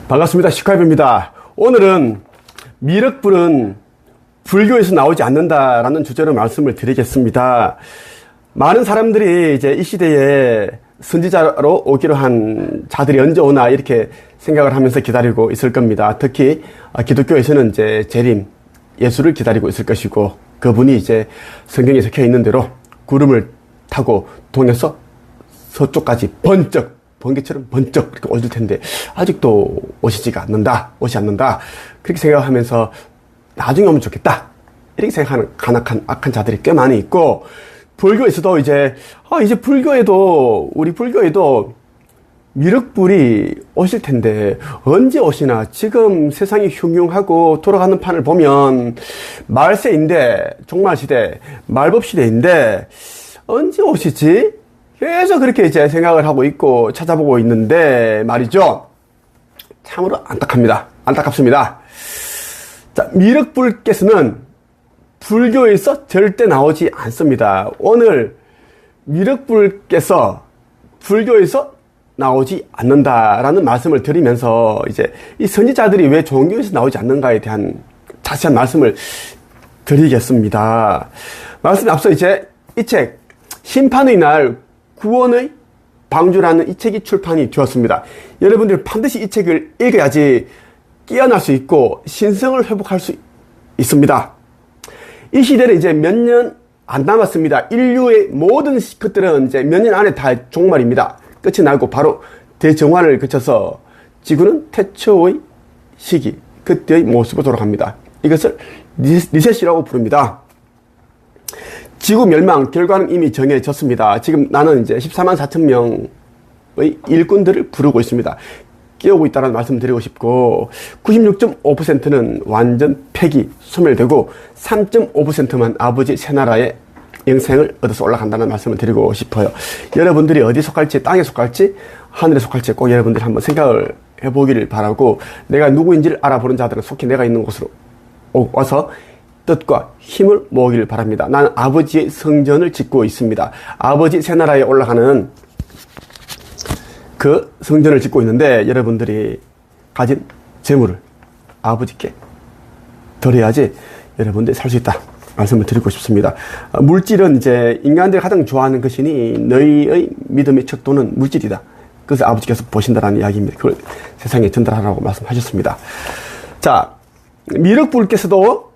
반갑습니다. 시카이브입니다. 오늘은 미륵불은 불교에서 나오지 않는다라는 주제로 말씀을 드리겠습니다. 많은 사람들이 이제 이 시대에 선지자로 오기로 한 자들이 언제 오나 이렇게 생각을 하면서 기다리고 있을 겁니다. 특히 기독교에서는 이제 재림, 예수를 기다리고 있을 것이고, 그분이 이제 성경에 적혀 있는 대로 구름을 타고 동에서 서쪽까지 번개처럼 번쩍 이렇게 오실 텐데 아직도 오지 않는다. 그렇게 생각하면서 나중에 오면 좋겠다. 이렇게 생각하는 악한 자들이 꽤 많이 있고, 불교에서도 이제 우리 불교에도 미륵불이 오실 텐데 언제 오시나. 지금 세상이 흉흉하고 돌아가는 판을 보면 말세인데, 종말시대, 말법시대인데 언제 오시지? 계속 그렇게 이제 생각을 하고 있고 찾아보고 있는데 말이죠. 참으로 안타깝습니다. 자, 미륵불께서는 불교에서 절대 나오지 않습니다. 오늘 미륵불께서 불교에서 나오지 않는다라는 말씀을 드리면서 이제 이 선지자들이 왜 종교에서 나오지 않는가에 대한 자세한 말씀을 드리겠습니다. 말씀에 앞서 이제 이 책 심판의 날 구원의 방주라는 이 책이 출판이 되었습니다. 여러분들 반드시 이 책을 읽어야지 깨어날 수 있고 신성을 회복할 수 있습니다. 이 시대는 이제 몇 년 안 남았습니다. 인류의 모든 것들은 이제 몇 년 안에 다 종말입니다. 끝이 나고 바로 대정환을 거쳐서 지구는 태초의 시기, 그때의 모습으로 돌아갑니다. 이것을 리셋이라고 부릅니다. 지구 멸망 결과는 이미 정해졌습니다. 지금 나는 이제 14만 4천 명의 일꾼들을 부르고 있습니다. 깨우고 있다는 말씀 드리고 싶고, 96.5%는 완전 폐기, 소멸되고 3.5%만 아버지 새나라의 영생을 얻어서 올라간다는 말씀을 드리고 싶어요. 여러분들이 어디 속할지, 땅에 속할지 하늘에 속할지 꼭 여러분들이 한번 생각을 해보기를 바라고, 내가 누구인지를 알아보는 자들은 속히 내가 있는 곳으로 와서 뜻과 힘을 모으기를 바랍니다. 나는 아버지의 성전을 짓고 있습니다. 아버지 새나라에 올라가는 그 성전을 짓고 있는데, 여러분들이 가진 재물을 아버지께 드려야지 여러분들이 살 수 있다 말씀을 드리고 싶습니다. 물질은 이제 인간들이 가장 좋아하는 것이니 너희의 믿음의 척도는 물질이다. 그래서 아버지께서 보신다라는 이야기입니다. 그걸 세상에 전달하라고 말씀하셨습니다. 자, 미륵불께서도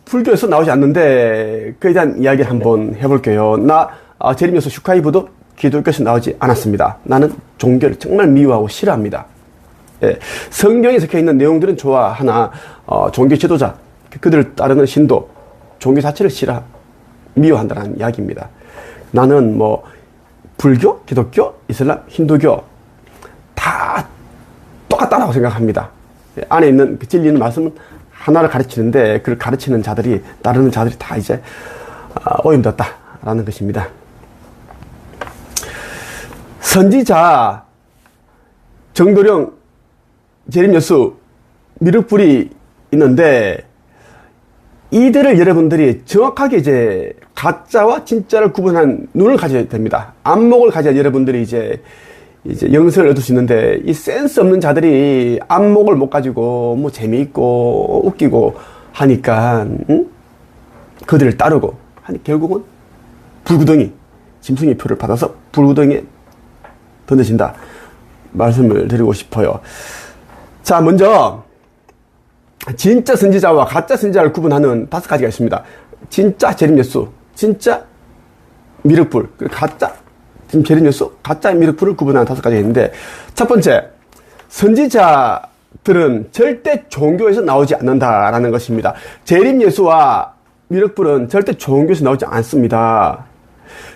불교에서 나오지 않는데 그에 대한 이야기를 한번 해볼게요. 제림에서 슈카이브도 기독교에서 나오지 않았습니다. 나는 종교를 정말 미워하고 싫어합니다. 예, 성경에 적혀있는 내용들은 좋아하나 종교 지도자, 그들을 따르는 신도, 종교 자체를 미워한다는 이야기입니다. 나는 불교, 기독교, 이슬람, 힌두교 다 똑같다라고 생각합니다. 예, 안에 있는 그 진리는 말씀은 하나를 가르치는데, 그걸 가르치는 자들이, 따르는 자들이 다 이제 오염됐다라는 것입니다. 선지자, 정도령, 재림여수, 미륵불이 있는데, 이들을 여러분들이 정확하게 이제 가짜와 진짜를 구분한 눈을 가져야 됩니다. 안목을 가져야 여러분들이 이제 영성을 얻을 수 있는데, 이 센스 없는 자들이 안목을 못 가지고 재미있고 웃기고 하니까 그들을 따르고 결국은 불구덩이, 짐승의 표를 받아서 불구덩이에 던져진다 말씀을 드리고 싶어요. 자, 먼저 진짜 선지자와 가짜 선지자를 구분하는 5가지가 있습니다. 진짜 재림예수, 진짜 미륵불, 가짜 지금 재림예수, 가짜 미륵불을 구분하는 5가지가 있는데, 첫 번째, 선지자들은 절대 종교에서 나오지 않는다라는 것입니다. 재림예수와 미륵불은 절대 종교에서 나오지 않습니다.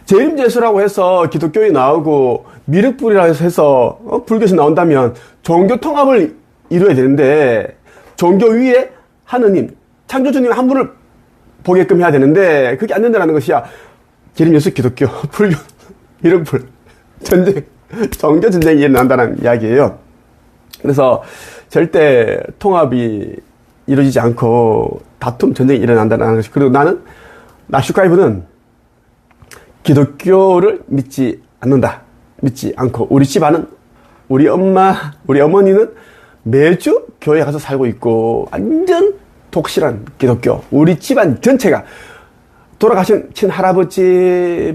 재림예수라고 해서 기독교에 나오고 미륵불이라고 해서 불교에서 나온다면 종교 통합을 이루어야 되는데, 종교 위에 하느님, 창조주님 한 분을 보게끔 해야 되는데 그게 안 된다는 것이야. 재림예수, 기독교, 불교, 미륵불, 전쟁, 종교 전쟁이 일어난다는 이야기예요. 그래서 절대 통합이 이루어지지 않고 다툼, 전쟁이 일어난다는 것이. 그리고 나 슈카이브는 기독교를 믿지 않는다. 믿지 않고, 우리 집안은, 우리 어머니는 매주 교회 가서 살고 있고 완전 독실한 기독교. 우리 집안 전체가 돌아가신 친할아버지,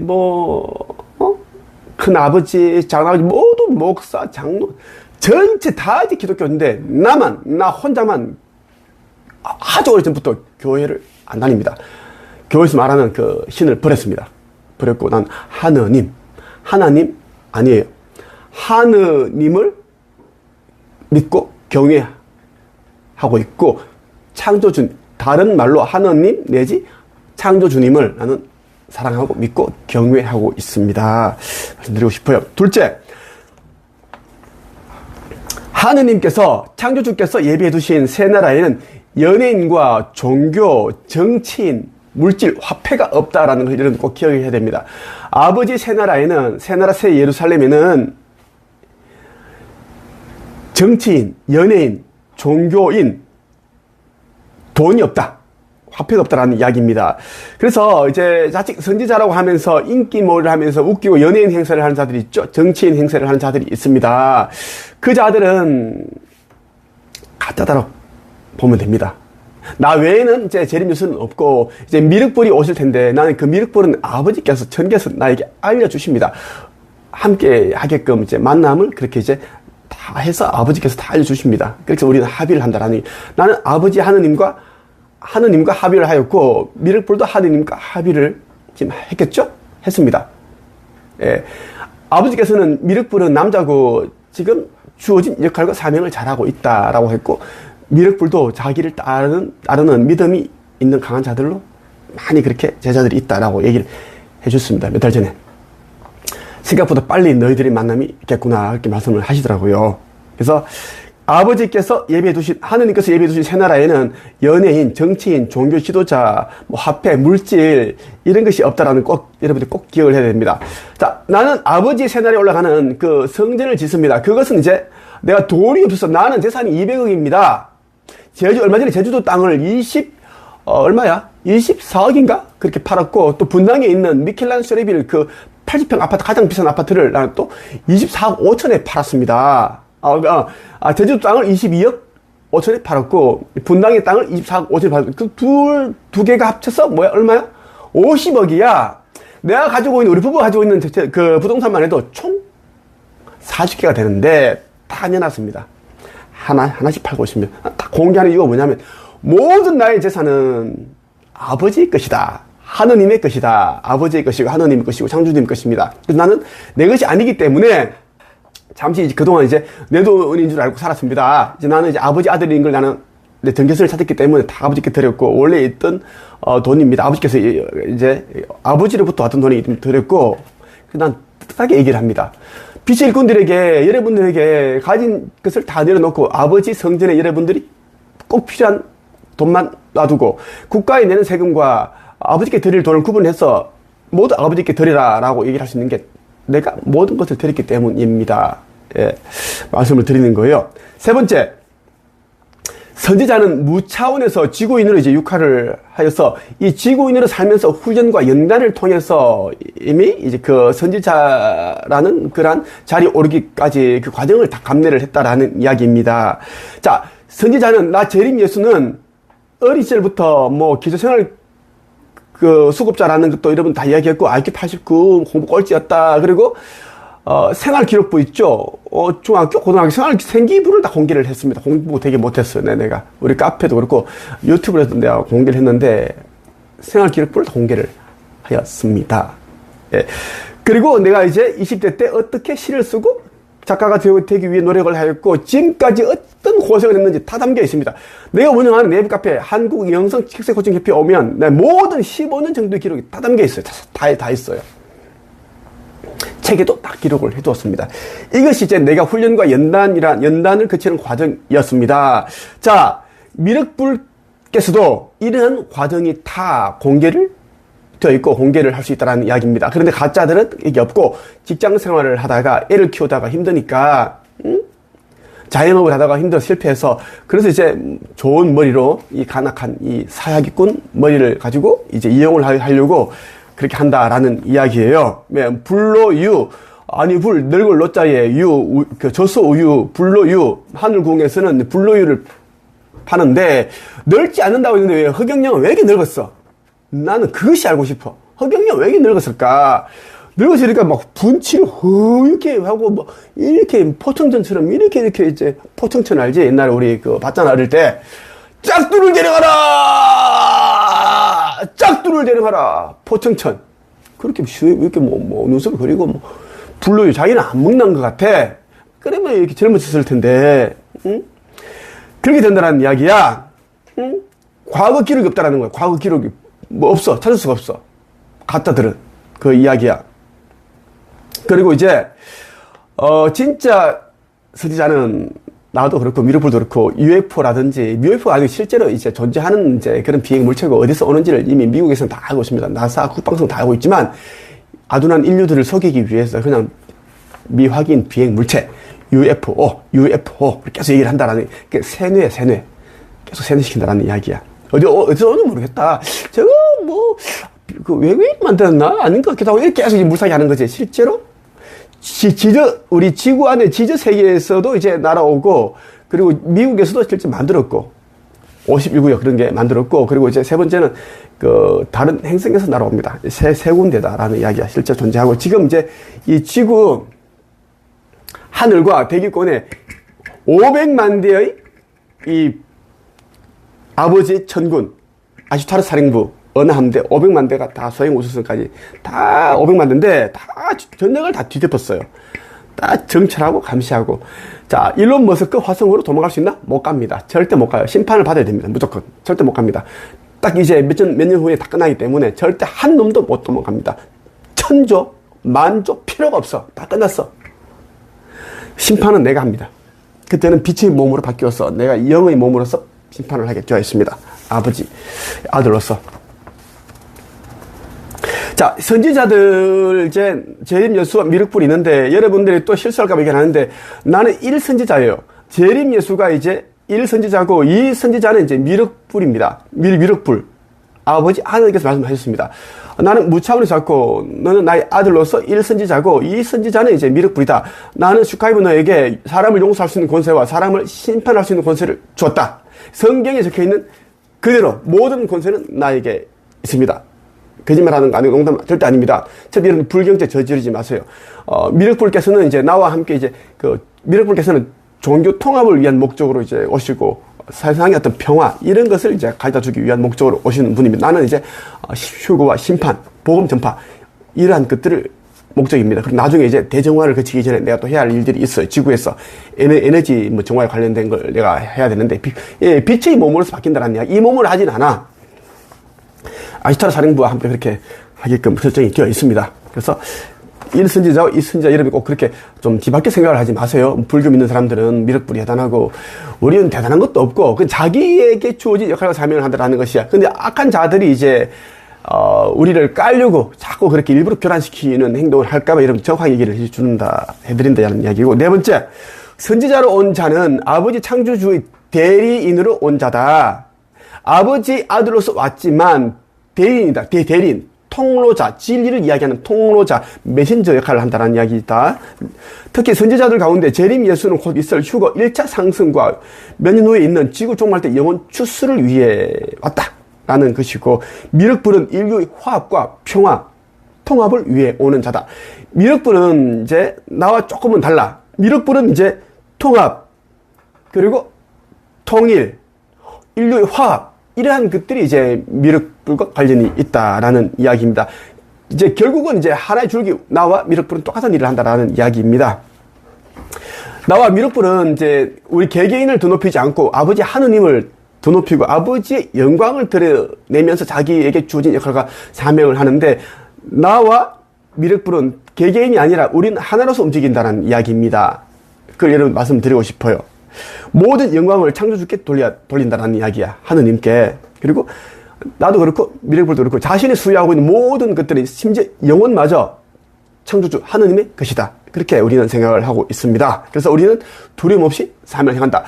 큰아버지, 작은아버지 모두 목사, 장로 전체 다 이제 기독교인데 나 혼자만 아주 오래전부터 교회를 안 다닙니다. 교회에서 말하는 그 신을 버렸습니다. 버렸고 난 하나님 아니에요. 하느님을 믿고 경외하고 있고 창조주, 다른 말로 하느님 내지 창조주님을 나는 사랑하고 믿고 경외하고 있습니다. 말씀드리고 싶어요. 둘째, 하느님께서, 창조주께서 예비해 두신 새 나라에는 연예인과 종교, 정치인, 물질, 화폐가 없다라는 걸 여러분 꼭 기억해야 됩니다. 아버지 새 나라에는, 새 나라 새 예루살렘에는 정치인, 연예인, 종교인, 돈이 없다. 화폐가 없다라는 이야기입니다. 그래서 이제 자칫 선지자라고 하면서 인기몰이를 하면서 웃기고 연예인 행세를 하는 자들이 있죠. 정치인 행세를 하는 자들이 있습니다. 그 자들은 가짜다라고 보면 됩니다. 나 외에는 이제 재림뉴스는 없고 이제 미륵불이 오실 텐데 나는 그 미륵불은 아버지께서 천국에서 나에게 알려주십니다. 함께 하게끔 이제 만남을 그렇게 이제 다 해서 아버지께서 다 알려주십니다. 그래서 우리는 합의를 한다라는, 나는 아버지 하느님과 합의를 하였고 미륵불도 하느님과 합의를 지금 했겠죠? 했습니다. 예. 아버지께서는 미륵불은 남자고 지금 주어진 역할과 사명을 잘하고 있다라고 했고 미륵불도 자기를 따르는 믿음이 있는 강한 자들로 많이 그렇게 제자들이 있다라고 얘기를 해줬습니다. 몇 달 전에. 생각보다 빨리 너희들의 만남이 있겠구나 이렇게 말씀을 하시더라고요. 그래서 아버지께서 예배해두신, 하느님께서 예배해두신 새 나라에는 연예인, 정치인, 종교 지도자, 화폐, 물질 이런 것이 없다라는 꼭 여러분들이 꼭 기억을 해야 됩니다. 자, 나는 아버지의 새 나라에 올라가는 그 성전을 짓습니다. 그것은 이제 내가 돈이 없어서 나는 재산이 200억입니다. 얼마 전에 제주도 땅을 24억인가? 그렇게 팔았고, 또 분당에 있는 미켈란 쉐레빌 그 80평 아파트, 가장 비싼 아파트를 나는 또 24억 5천에 팔았습니다. 제주도 땅을 22억 5천에 팔았고, 분당의 땅을 24억 5천에 팔았고, 그 두 개가 합쳐서 얼마야? 50억이야. 내가 가지고 있는, 우리 부부가 가지고 있는 그 부동산만 해도 총 40개가 되는데, 다 내놨습니다. 하나씩 팔고 있으면. 딱 공개하는 이유가 뭐냐면, 모든 나의 재산은 아버지의 것이다. 하느님의 것이다. 아버지의 것이고, 하느님의 것이고, 창조주님의 것입니다. 그래서 나는 내 것이 아니기 때문에, 잠시 이제 그동안 이제 내 돈인 줄 알고 살았습니다. 이제 나는 이제 아버지 아들인 걸 나는 내 전교수를 찾았기 때문에 다 아버지께 드렸고, 원래 있던, 돈입니다. 아버지께서 이제 아버지로부터 왔던 돈이 드렸고, 난 뜻하게 얘기를 합니다. 빛의 일꾼들에게, 여러분들에게 가진 것을 다 내려놓고 아버지 성전에 여러분들이 꼭 필요한 돈만 놔두고 국가에 내는 세금과 아버지께 드릴 돈을 구분해서 모두 아버지께 드리라라고 얘기를 할 수 있는 게 내가 모든 것을 드렸기 때문입니다. 예, 말씀을 드리는 거예요. 세 번째, 선지자는 무차원에서 지구인으로 이제 육화를 하여서 이 지구인으로 살면서 훈련과 연단을 통해서 이미 이제 그 선지자라는 그러한 자리에 오르기까지 그 과정을 다 감내를 했다라는 이야기입니다. 자, 선지자는 나 재림 예수는 어린 시절부터 기초생활 그 수급자라는 것도 여러분 다 이야기했고 IQ 89 공부 꼴찌였다. 그리고 생활 기록부 있죠. 중학교, 고등학교 생활 생기부를 다 공개를 했습니다. 공부 되게 못했어요. 내가 우리 카페도 그렇고 유튜브에서 내가 공개를 했는데 생활 기록부를 다 공개를 하였습니다. 예. 그리고 내가 이제 20대 때 어떻게 시를 쓰고 작가가 되기 위해 노력을 하였고 지금까지 어떤 고생을 했는지 다 담겨 있습니다. 내가 운영하는 네이버 카페 한국영성 책세 코칭 협회에 오면 내 모든 15년 정도의 기록이 다 담겨 있어요. 다 있어요. 책에도 딱 기록을 해두었습니다. 이것이 이제 내가 훈련과 연단을 거치는 과정이었습니다. 자, 미륵불께서도 이러한 과정이 다 공개를 되어 있고 공개를 할 수 있다는 이야기입니다. 그런데 가짜들은 이게 없고 직장 생활을 하다가 애를 키우다가 힘드니까 자영업을 하다가 힘들어 실패해서 그래서 이제 좋은 머리로 이 간악한 이 사야기꾼 머리를 가지고 이제 이용을 하려고 그렇게 한다라는 이야기예요. 불로유 아니 불 늙을 노자에 유, 그 저수 우유, 불로유, 하늘궁에서는 불로유를 파는데 늙지 않는다고 했는데 왜 허경영은 왜 이렇게 늙었어? 나는 그것이 알고 싶어. 허경영은 왜 이렇게 늙었을까? 늙었으니까 막 분칠을 이렇게 하고 뭐 이렇게 포청천처럼 이렇게 이제 포청천 알지? 옛날에 우리 그 봤잖아 어릴 때 짝두를 데려가라! 짝두를 데려가라! 포청천. 그렇게 이렇게 뭐 눈썹을 그리고 뭐 불로유 자기는 안 먹는 것 같아. 그러면 이렇게 젊어졌을 텐데, 응? 그렇게 된다는 이야기야. 응? 과거 기록이 없다라는 거야. 과거 기록이 뭐 없어. 찾을 수가 없어. 갖다 들은 그 이야기야. 그리고 이제 진짜 선지자는 나도 그렇고 미르불도 그렇고 UFO라든지 UFO가 아니고 실제로 이제 존재하는 이제 그런 비행 물체가 어디서 오는지를 이미 미국에서는 다 알고 있습니다. 나사 국방성 다 알고 있지만 아둔한 인류들을 속이기 위해서 그냥 미확인 비행 물체 UFO 계속 얘기를 한다라는 세뇌 계속 세뇌시킨다라는 이야기야. 어디서 오는지 모르겠다. 저거 뭐 그 외국인 만들었나 아닌 것 같기도 하고 계속 물사기 하는 거지. 실제로 우리 지구 안에 지저 세계에서도 이제 날아오고, 그리고 미국에서도 실제 만들었고, 51구역 그런 게 만들었고, 그리고 이제 세 번째는 그 다른 행성에서 날아옵니다. 세 군데다라는 이야기가 실제 존재하고, 지금 이제 이 지구 하늘과 대기권에 500만 대의 이 아버지 천군, 아슈타르 사령부, 어느 함대 500만 대가 다 소행 우주선까지 다 500만 대인데 다 전역을 다 뒤덮었어요. 다 정찰하고 감시하고. 자, 일론 머스크 화성으로 도망갈 수 있나? 못 갑니다. 절대 못 가요. 심판을 받아야 됩니다. 무조건. 절대 못 갑니다. 딱 이제 몇 년 후에 다 끝나기 때문에 절대 한 놈도 못 도망갑니다. 천조, 만조 필요가 없어. 다 끝났어. 심판은 내가 합니다. 그때는 빛의 몸으로 바뀌어서 내가 영의 몸으로서 심판을 하게 되어 있습니다. 아버지, 아들로서. 자, 선지자들, 이제, 재림 예수와 미륵불이 있는데, 여러분들이 또 실수할까봐 얘기하는데, 나는 1선지자예요. 재림 예수가 이제 1선지자고, 2선지자는 이제 미륵불입니다. 미륵불. 아버지, 하나님께서 말씀하셨습니다. 나는 무차원을 잡고, 너는 나의 아들로서 1선지자고, 2선지자는 이제 미륵불이다. 나는 슈카이브 너에게 사람을 용서할 수 있는 권세와 사람을 심판할 수 있는 권세를 주었다. 성경에 적혀 있는 그대로 모든 권세는 나에게 있습니다. 거짓말하는 거 아니고 농담 절대 아닙니다. 특히 이런 불경제 저지르지 마세요. 미륵불께서는 이제 나와 함께 이제 미륵불께서는 종교 통합을 위한 목적으로 이제 오시고 세상의 어떤 평화 이런 것을 이제 가져다 주기 위한 목적으로 오시는 분입니다. 나는 이제 휴거와 심판, 복음 전파 이러한 것들을 목적입니다. 그리고 나중에 이제 대정화를 거치기 전에 내가 또 해야 할 일들이 있어요. 지구에서 에너지 뭐 정화에 관련된 걸 내가 해야 되는데 빛의 몸으로서 바뀐다는 이야기. 이 몸을 하진 않아. 아슈타르 사령부와 함께 그렇게 하게끔 설정이 되어 있습니다. 그래서 1선지자와 2선지자 여러분이 꼭 그렇게 좀 뒤바뀌어 생각을 하지 마세요. 불교 믿는 사람들은 미륵불이 대단하고 우리는 대단한 것도 없고 그 자기에게 주어진 역할과 사명을 한다는 것이야. 근데 악한 자들이 이제 우리를 깔려고 자꾸 그렇게 일부러 교란시키는 행동을 할까봐 여러분 정확하게 얘기를 해드린다는 이야기고, 네 번째, 선지자로 온 자는 아버지 창조주의 대리인으로 온 자다. 아버지 아들로서 왔지만 대리인이다. 대리인, 통로자, 진리를 이야기하는 통로자, 메신저 역할을 한다는 이야기다. 특히 선지자들 가운데 재림 예수는 곧 있을 휴거 1차 상승과 몇 년 후에 있는 지구 종말 때 영혼 추수를 위해 왔다 라는 것이고, 미륵불은 인류의 화합과 평화, 통합을 위해 오는 자다. 미륵불은 이제 나와 조금은 달라. 미륵불은 이제 통합, 그리고 통일, 인류의 화합, 이러한 것들이 이제 미륵불과 관련이 있다라는 이야기입니다. 이제 결국은 이제 하나의 줄기, 나와 미륵불은 똑같은 일을 한다라는 이야기입니다. 나와 미륵불은 이제 우리 개개인을 드높이지 않고 아버지 하느님을 드높이고 아버지의 영광을 드러내면서 자기에게 주어진 역할과 사명을 하는데, 나와 미륵불은 개개인이 아니라 우리는 하나로서 움직인다는 이야기입니다. 그걸 여러분 말씀드리고 싶어요. 모든 영광을 창조주께 돌린다는 이야기야. 하느님께. 그리고 나도 그렇고 미륵불도 그렇고 자신이 수여하고 있는 모든 것들이 심지어 영혼마저 창조주 하느님의 것이다. 그렇게 우리는 생각을 하고 있습니다. 그래서 우리는 두려움 없이 삶을 행한다.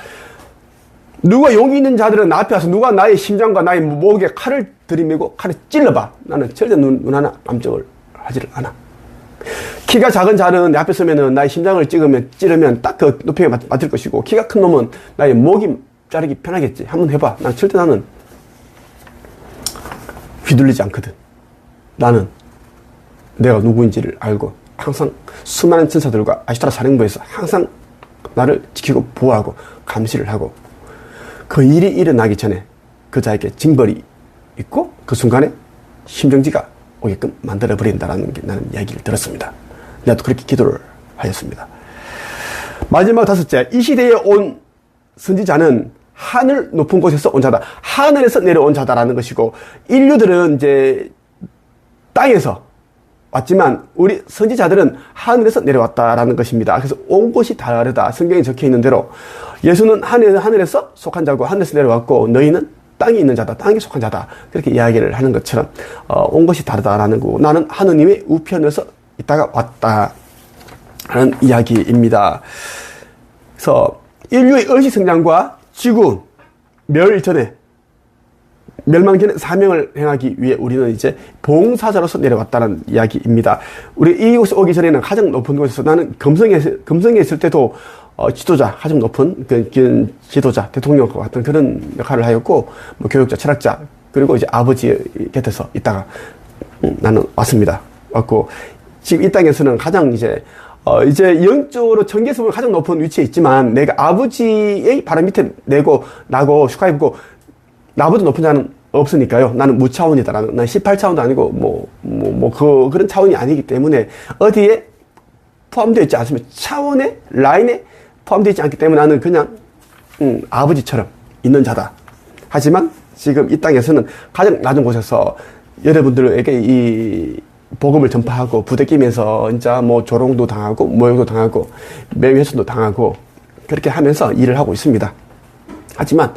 누가 용기 있는 자들은 나 앞에 와서 누가 나의 심장과 나의 목에 칼을 들이밀고 칼을 찔러봐. 나는 절대 눈 하나 깜짝을 하지를 않아. 키가 작은 자는 내 앞에 서면은 나의 심장을 찌르면 딱 그 높이에 맞을 것이고, 키가 큰 놈은 나의 목이 자르기 편하겠지. 한번 해봐. 절대 나는 휘둘리지 않거든. 나는 내가 누구인지를 알고 항상 수많은 천사들과 아시타라 사령부에서 항상 나를 지키고 보호하고 감시를 하고, 그 일이 일어나기 전에 그 자에게 징벌이 있고 그 순간에 심정지가 오게끔 만들어버린다라는 게 나는 이야기를 들었습니다. 나도 그렇게 기도를 하였습니다. 마지막 다섯째, 이 시대에 온 선지자는 하늘 높은 곳에서 온 자다. 하늘에서 내려온 자다라는 것이고, 인류들은 이제 땅에서 왔지만 우리 선지자들은 하늘에서 내려왔다라는 것입니다. 그래서 온 곳이 다르다. 성경에 적혀 있는 대로 예수는 하늘에서 속한 자고 하늘에서 내려왔고, 너희는 땅에 있는 자다. 땅에 속한 자다. 그렇게 이야기를 하는 것처럼 온 것이 다르다라는 거고, 나는 하느님의 우편에서 있다가 왔다 하는 이야기입니다. 그래서 인류의 의식 성장과 지구 멸 전에, 멸망 전에 사명을 행하기 위해 우리는 이제 봉사자로서 내려왔다는 이야기입니다. 우리 이곳에 오기 전에는 가장 높은 곳에서, 나는 금성에 있을 때도 지도자, 가장 높은 그 지도자, 대통령과 같은 그런 역할을 하였고, 뭐 교육자, 철학자, 그리고 이제 아버지 곁에서 있다가 나는 왔고, 지금 이 땅에서는 가장 이제 영적으로 청계에서 보면 가장 높은 위치에 있지만, 내가 아버지의 바로 밑에 나고 슈카이브고, 나보다 높은 자는 없으니까요. 나는 무차원이다. 난 18차원도 아니고, 그런 차원이 아니기 때문에, 어디에 포함되어 있지 않습니다. 차원의 라인에 포함되어 있지 않기 때문에 나는 그냥, 아버지처럼 있는 자다. 하지만, 지금 이 땅에서는 가장 낮은 곳에서 여러분들에게 이 복음을 전파하고 부대끼면서 진짜 뭐 조롱도 당하고 모욕도 당하고 명예훼손도 당하고 그렇게 하면서 일을 하고 있습니다. 하지만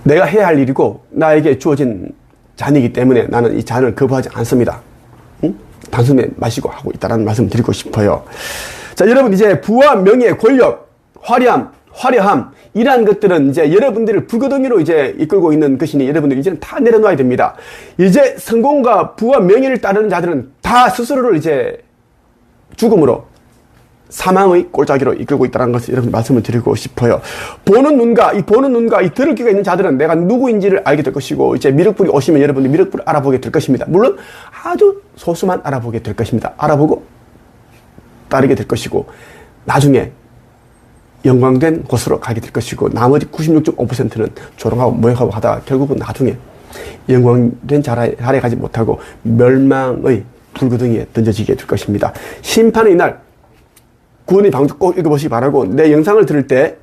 내가 해야 할 일이고 나에게 주어진 잔이기 때문에 나는 이 잔을 거부하지 않습니다. 단숨에 마시고 하고 있다는 말씀 드리고 싶어요. 자, 여러분, 이제 부와 명예, 권력, 화려함 이러한 것들은 이제 여러분들을 불거덩이로 이제 이끌고 있는 것이니 여러분들 이제는 다 내려놓아야 됩니다. 이제 성공과 부와 명예를 따르는 자들은 다 스스로를 이제 죽음으로, 사망의 꼴짜기로 이끌고 있다는 것을 여러분 말씀을 드리고 싶어요. 보는 눈과 이 들을 귀가 있는 자들은 내가 누구인지를 알게 될 것이고, 이제 미륵불이 오시면 여러분들 미륵불을 알아보게 될 것입니다. 물론 아주 소수만 알아보게 될 것입니다. 알아보고 따르게 될 것이고, 나중에 영광된 곳으로 가게 될 것이고, 나머지 96.5%는 조롱하고 모욕하고 하다가 결국은 나중에 영광된 자리에 가지 못하고 멸망의 불구덩이에 던져지게 될 것입니다. 심판의 날, 구원의 방주 꼭 읽어보시기 바라고, 내 영상을 들을 때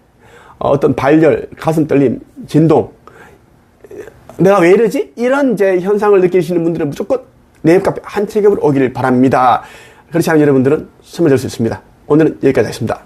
어떤 발열, 가슴 떨림, 진동, 내가 왜 이러지? 이런 이제 현상을 느끼시는 분들은 무조건 내 카페 한 체ገብ으로 오기를 바랍니다. 그렇지 않으면 여러분들은 숨을 들 수 있습니다. 오늘은 여기까지 하겠습니다.